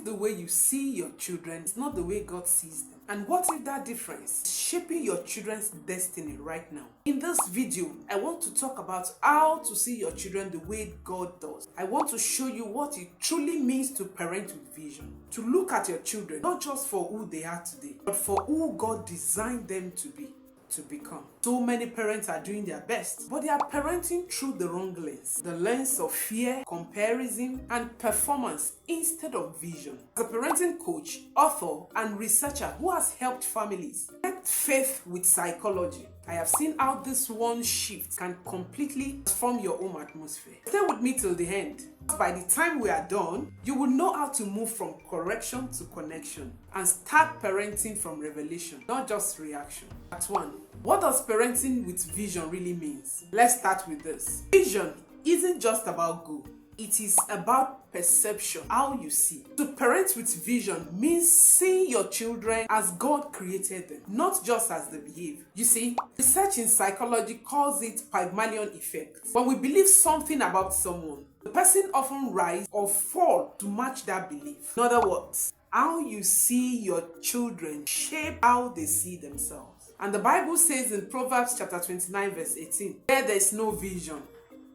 if the way you see your children is not the way God sees them? And what if that difference is shaping your children's destiny right now? In this video, I want to talk about how to see your children the way God does. I want to show you what it truly means to parent with vision. To look at your children, not just for who they are today, but for who God designed them to be, to become. So many parents are doing their best, but they are parenting through the wrong lens. The lens of fear, comparison, and performance instead of vision. As a parenting coach, author, and researcher who has helped families connect faith with psychology, I have seen how this one shift can completely transform your home atmosphere. Stay with me till the end. By the time we are done, you will know how to move from correction to connection and start parenting from revelation, not just reaction. Part 1. What does parenting with vision really means? Let's start with this. Vision isn't just about goal. It is about perception, how you see. To parent with vision means seeing your children as God created them, not just as they behave. You see, research in psychology calls it Pygmalion effect. When we believe something about someone, the person often rise or fall to match that belief. In other words, how you see your children shape how they see themselves. And the Bible says in Proverbs chapter 29 verse 18, where there is no vision,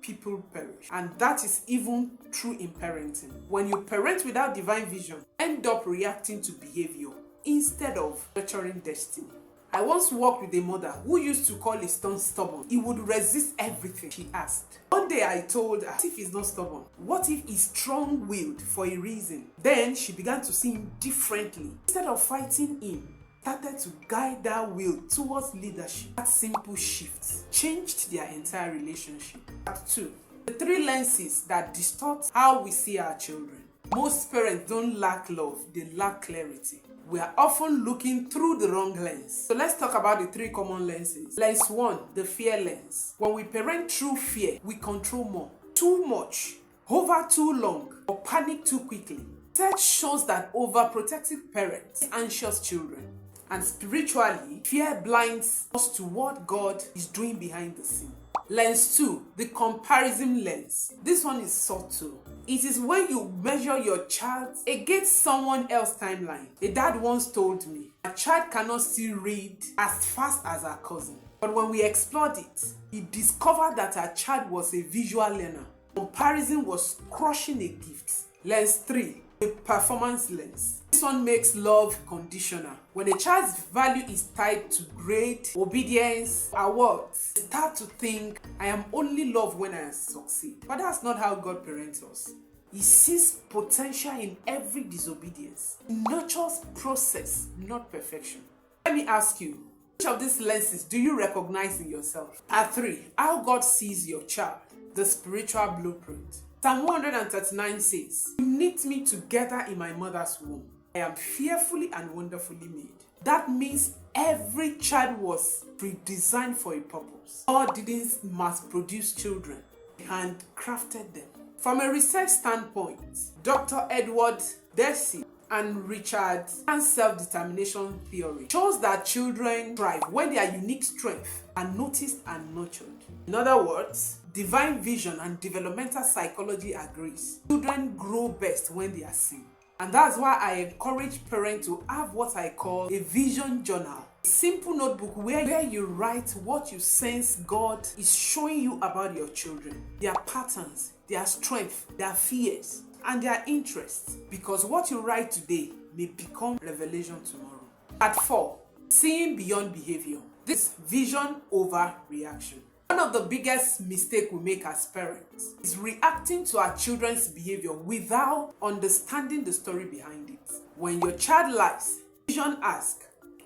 people perish. And that is even true in parenting. When you parent without divine vision, end up reacting to behavior instead of nurturing destiny. I once worked with a mother who used to call his son stubborn. He would resist everything she asked. One day I told her, what if he's not stubborn? What if he's strong-willed for a reason? Then she began to see him differently. Instead of fighting him, started to guide that will towards leadership. That simple shift changed their entire relationship. Part 2. The 3 lenses that distort how we see our children. Most parents don't lack love, they lack clarity. We are often looking through the wrong lens. So let's talk about the 3 common lenses. Lens 1, the fear lens. When we parent through fear, we control more, too much, over too long, or panic too quickly. Research shows that overprotective parents are anxious children. And spiritually, fear blinds us to what God is doing behind the scene. Lens 2, the comparison lens. This one is subtle. It is when you measure your child against someone else's timeline. A dad once told me, a child cannot still read as fast as her cousin. But when we explored it, he discovered that our child was a visual learner. Comparison was crushing a gift. Lens 3, the performance lens. This one makes love conditional. When a child's value is tied to grade, obedience, awards, they start to think, I am only loved when I succeed. But that's not how God parents us. He sees potential in every disobedience. He nurtures process, not perfection. Let me ask you, which of these lenses do you recognize in yourself? Part 3, how God sees your child, the spiritual blueprint. Psalm 139 says, you knit me together in my mother's womb. I am fearfully and wonderfully made. That means every child was pre-designed for a purpose. God didn't mass-produce children. He handcrafted them. From a research standpoint, Dr. Edward Deci and Richard Hans's self-determination theory shows that children thrive when their unique strengths are noticed and nurtured. In other words, divine vision and developmental psychology agrees. Children grow best when they are seen. And that's why I encourage parents to have what I call a vision journal. A simple notebook where you write what you sense God is showing you about your children, their patterns, their strengths, their fears, and their interests. Because what you write today may become revelation tomorrow. Part 4, seeing beyond behavior. This vision over reaction. One of the biggest mistakes we make as parents is reacting to our children's behavior without understanding the story behind it. When your child lies, vision asks,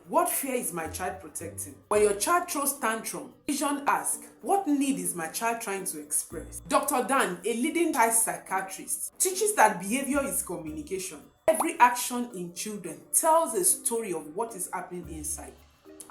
what fear is my child protecting? When your child throws tantrum, vision asks, what need is my child trying to express? Dr. Dan, a leading child psychiatrist, teaches that behavior is communication. Every action in children tells a story of what is happening inside.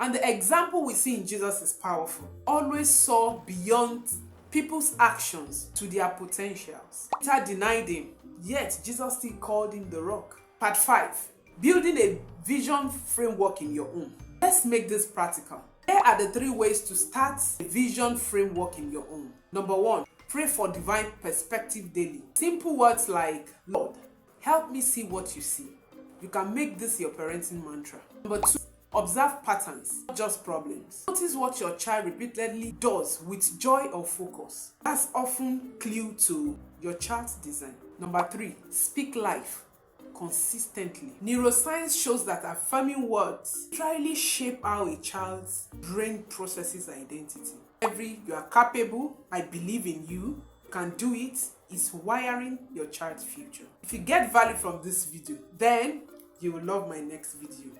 And the example we see in Jesus is powerful. Always saw beyond people's actions to their potentials. Peter denied him, yet Jesus still called him the rock. Part 5. Building a vision framework in your home. Let's make this practical. Here are the 3 ways to start a vision framework in your home. Number 1, pray for divine perspective daily. Simple words like, Lord, Help me see what you see. You can make this your parenting mantra. Number 2, observe patterns, not just problems. Notice what your child repeatedly does with joy or focus. That's often clue to your child's design. Number 3, speak life consistently. Neuroscience shows that affirming words literally shape how a child's brain processes identity. You are capable, I believe in you can do it, is wiring your child's future. If you get value from this video, then you will love my next video.